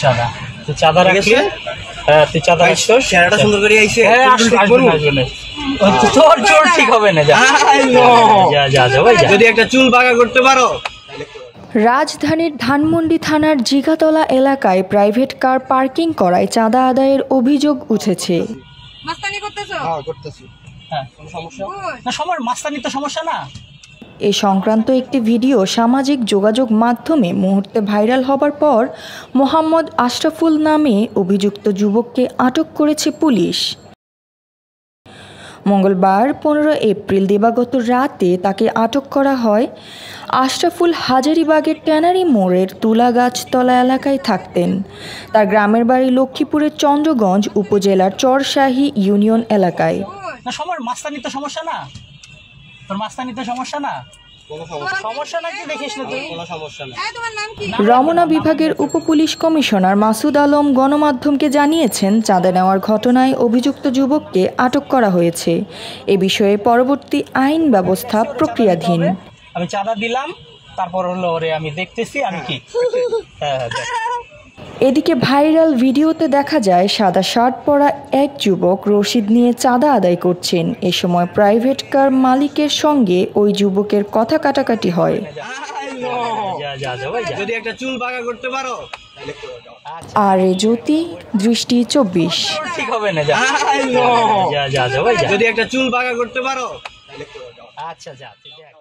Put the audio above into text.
চাঁদা তো চাঁদা রাখলে তুই চাঁদা রাখছস চেহারাটা সুন্দর করে আইছে হ্যাঁ আসবে তোর জোর ঠিক হবে না যা যা যা ভাই যদি একটা চুল বাঁকা করতে পারো। রাজধানীর ধানমন্ডি থানার জিগাতলা এলাকায় প্রাইভেট কার পার্কিং করায় চাঁদা আদায়ের অভিযোগ উঠেছে। মাস্তানি করতেছো? হ্যাঁ করতেছি। হ্যাঁ কোনো সমস্যা না, সবার মাস্তানি তো সমস্যা না। এ সংক্রান্ত একটি ভিডিও সামাজিক যোগাযোগ মাধ্যমে মুহূর্তে ভাইরাল হবার পর মোহাম্মদ আশরাফুল নামে অভিযুক্ত যুবককে আটক করেছে পুলিশ। মঙ্গলবার 15 এপ্রিল দিবাগত রাতে তাকে আটক করা হয়। আশরাফুল হাজারীবাগের ট্যানারি মোড়ের তুলাগাছতলা এলাকায় থাকতেন। তার গ্রামের বাড়ি লক্ষ্মীপুরের চন্দ্রগঞ্জ উপজেলার চরশাহী ইউনিয়ন এলাকায়। না সবার মাস্তানি তো সমস্যা না, তোর মাস্তানি তো সমস্যা না, সমস্যা নাকি দেখিস না তুই, কোনো সমস্যা না। তোমার নাম কি? রমনা বিভাগের উপপুলিশ কমিশনার মাসুদ আলম গণমাধ্যমকে জানিয়েছেন, চাঁদা নেওয়ার ঘটনায় অভিযুক্ত যুবককে আটক করা হয়েছে। এ বিষয়ে পরবর্তী আইন ব্যবস্থা প্রক্রিয়াধীন। আমি চাঁদা দিলাম, তারপর হলো ওরে আমি দেখতেছি আমি কি। হ্যাঁ এদিকে ভাইরাল ভিডিওতে দেখা যায় সাদা শার্ট পরা এক যুবক রসিদ নিয়ে চাঁদা আদায় করছেন। এ সময় প্রাইভেট কার মালিকের সঙ্গে ওই যুবকের কথা কাটাকাটি হয়। যদি একটা চুল বাঁকা করতে পারো। আর জ্যোতি, দৃষ্টি 24। ঠিক হবে না, যা ভাই, যদি একটা চুল বাঁকা করতে পারো। আচ্ছা যা তুই দেখ।